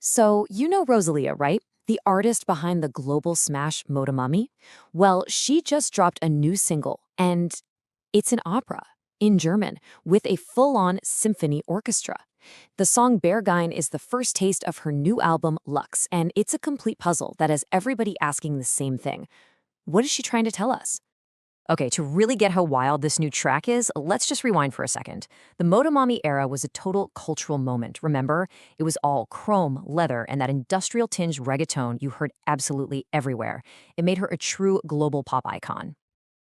So, you know Rosalia, right? The artist behind the global smash Motomami? Well, she just dropped a new single, and it's an opera in German with a full-on symphony orchestra. The song Berghain is the first taste of her new album, Lux, and it's a complete puzzle that has everybody asking the same thing. What is she trying to tell us? Okay, to really get how wild this new track is, let's just rewind for a second. The Motomami era was a total cultural moment, remember? It was all chrome, leather, and that industrial-tinged reggaeton you heard absolutely everywhere. It made her a true global pop icon.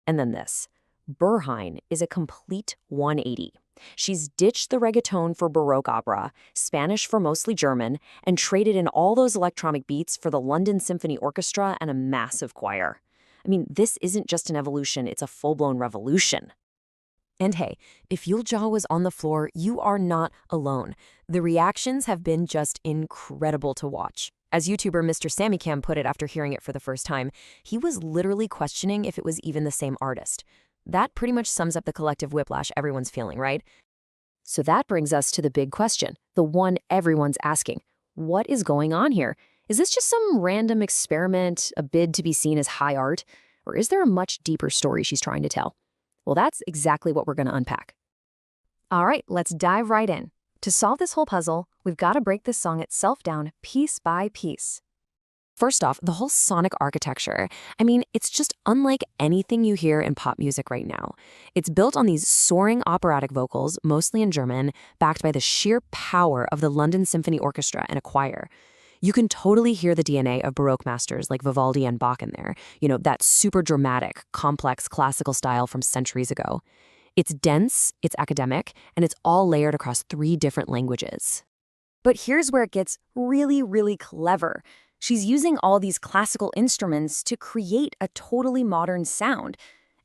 And then this. Berghain is a complete 180. She's ditched the reggaeton for Baroque opera, Spanish for mostly German, and traded in all those electronic beats for the London Symphony Orchestra and a massive choir. I mean, this isn't just an evolution, it's a full-blown revolution. And hey, if your jaw was on the floor, you are not alone. The reactions have been just incredible to watch. As YouTuber Mr. Samicam put it after hearing it for the first time, he was literally questioning if it was even the same artist. That pretty much sums up the collective whiplash everyone's feeling, right? So that brings us to the big question, the one everyone's asking. What is going on here? Is this just some random experiment, a bid to be seen as high art? Or is there a much deeper story she's trying to tell? Well, that's exactly what we're going to unpack. All right, let's dive right in. To solve this whole puzzle, we've got to break this song itself down piece by piece. First off, the whole sonic architecture. I mean, it's just unlike anything you hear in pop music right now. It's built on these soaring operatic vocals, mostly in German, backed by the sheer power of the London Symphony Orchestra and a choir. You can totally hear the DNA of Baroque masters like Vivaldi and Bach in there. You know, that super dramatic, complex classical style from centuries ago. It's dense, it's academic, and it's all layered across 3 different languages. But here's where it gets really, really clever. She's using all these classical instruments to create a totally modern sound.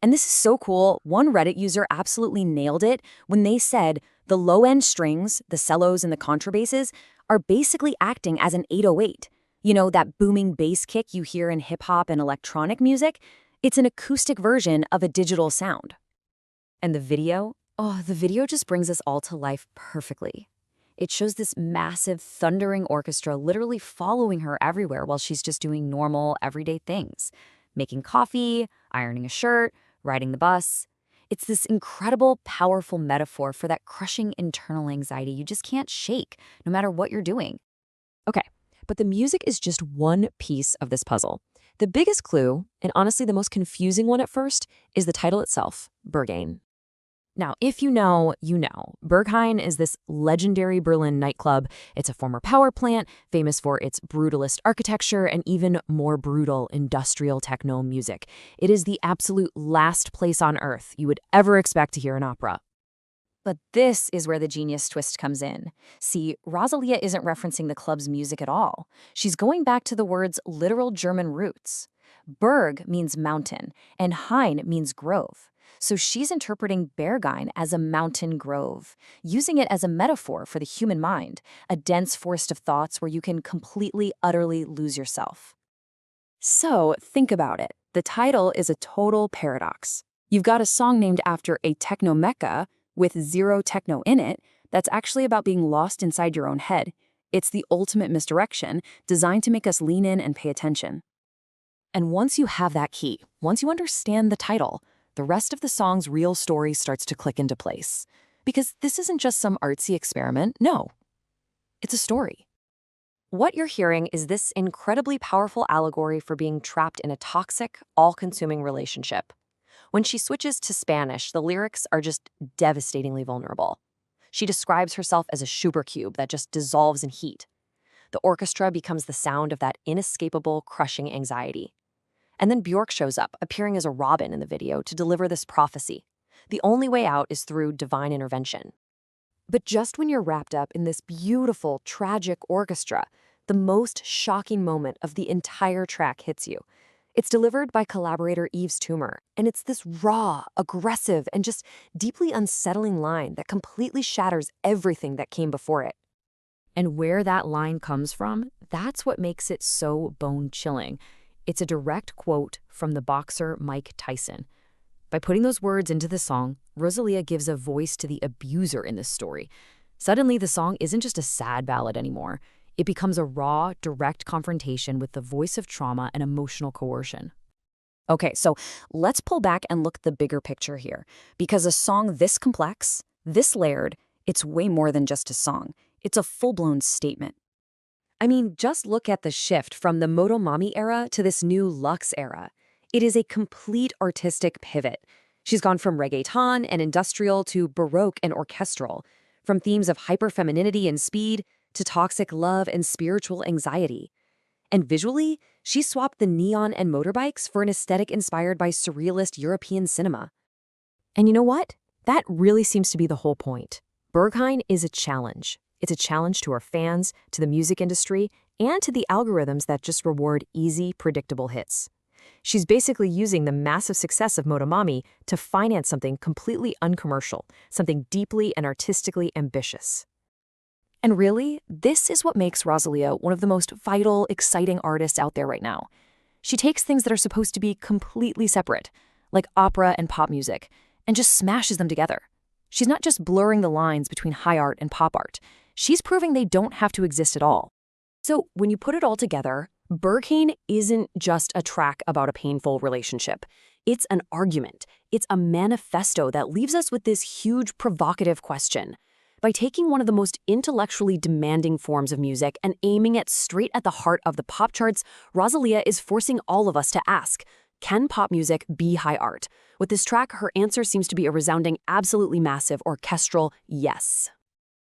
And this is so cool. One Reddit user absolutely nailed it when they said the low-end strings, the cellos and the contrabasses, are basically acting as an 808. You know, that booming bass kick you hear in hip-hop and electronic music? It's an acoustic version of a digital sound. And the video? Oh, the video just brings us all to life perfectly. It shows this massive, thundering orchestra literally following her everywhere while she's just doing normal, everyday things. Making coffee, ironing a shirt, riding the bus. It's this incredible, powerful metaphor for that crushing internal anxiety you just can't shake, no matter what you're doing. Okay, but the music is just one piece of this puzzle. The biggest clue, and honestly the most confusing one at first, is the title itself, Berghain. Now, if you know, you know. Berghain is this legendary Berlin nightclub. It's a former power plant, famous for its brutalist architecture and even more brutal industrial techno music. It is the absolute last place on earth you would ever expect to hear an opera. But this is where the genius twist comes in. See, Rosalia isn't referencing the club's music at all. She's going back to the word's literal German roots. Berg means mountain, and Hain means grove. So she's interpreting Berghain as a mountain grove, using it as a metaphor for the human mind, a dense forest of thoughts where you can completely, utterly lose yourself. So think about it. The title is a total paradox. You've got a song named after a techno mecca with zero techno in it that's actually about being lost inside your own head. It's the ultimate misdirection, designed to make us lean in and pay attention. And once you have that key, once you understand the title, the rest of the song's real story starts to click into place. Because this isn't just some artsy experiment, no. It's a story. What you're hearing is this incredibly powerful allegory for being trapped in a toxic, all-consuming relationship. When she switches to Spanish, the lyrics are just devastatingly vulnerable. She describes herself as a sugar cube that just dissolves in heat. The orchestra becomes the sound of that inescapable, crushing anxiety. And then Björk shows up, appearing as a robin in the video to deliver this prophecy. The only way out is through divine intervention. But just when you're wrapped up in this beautiful, tragic orchestra, the most shocking moment of the entire track hits you. It's delivered by collaborator Yves Tumor, and it's this raw, aggressive, and just deeply unsettling line that completely shatters everything that came before it. And where that line comes from, that's what makes it so bone-chilling. It's a direct quote from the boxer Mike Tyson. By putting those words into the song, Rosalia gives a voice to the abuser in this story. Suddenly, the song isn't just a sad ballad anymore. It becomes a raw, direct confrontation with the voice of trauma and emotional coercion. Okay, so let's pull back and look at the bigger picture here. Because a song this complex, this layered, it's way more than just a song. It's a full-blown statement. I mean, just look at the shift from the Motomami era to this new Luxe era. It is a complete artistic pivot. She's gone from reggaeton and industrial to baroque and orchestral, from themes of hyperfemininity and speed to toxic love and spiritual anxiety. And visually, she swapped the neon and motorbikes for an aesthetic inspired by surrealist European cinema. And you know what? That really seems to be the whole point. Berghain is a challenge. It's a challenge to our fans, to the music industry, and to the algorithms that just reward easy, predictable hits. She's basically using the massive success of Motomami to finance something completely uncommercial, something deeply and artistically ambitious. And really, this is what makes Rosalía one of the most vital, exciting artists out there right now. She takes things that are supposed to be completely separate, like opera and pop music, and just smashes them together. She's not just blurring the lines between high art and pop art. She's proving they don't have to exist at all. So when you put it all together, Berghain isn't just a track about a painful relationship. It's an argument. It's a manifesto that leaves us with this huge provocative question. By taking one of the most intellectually demanding forms of music and aiming it straight at the heart of the pop charts, Rosalía is forcing all of us to ask, can pop music be high art? With this track, her answer seems to be a resounding, absolutely massive orchestral yes.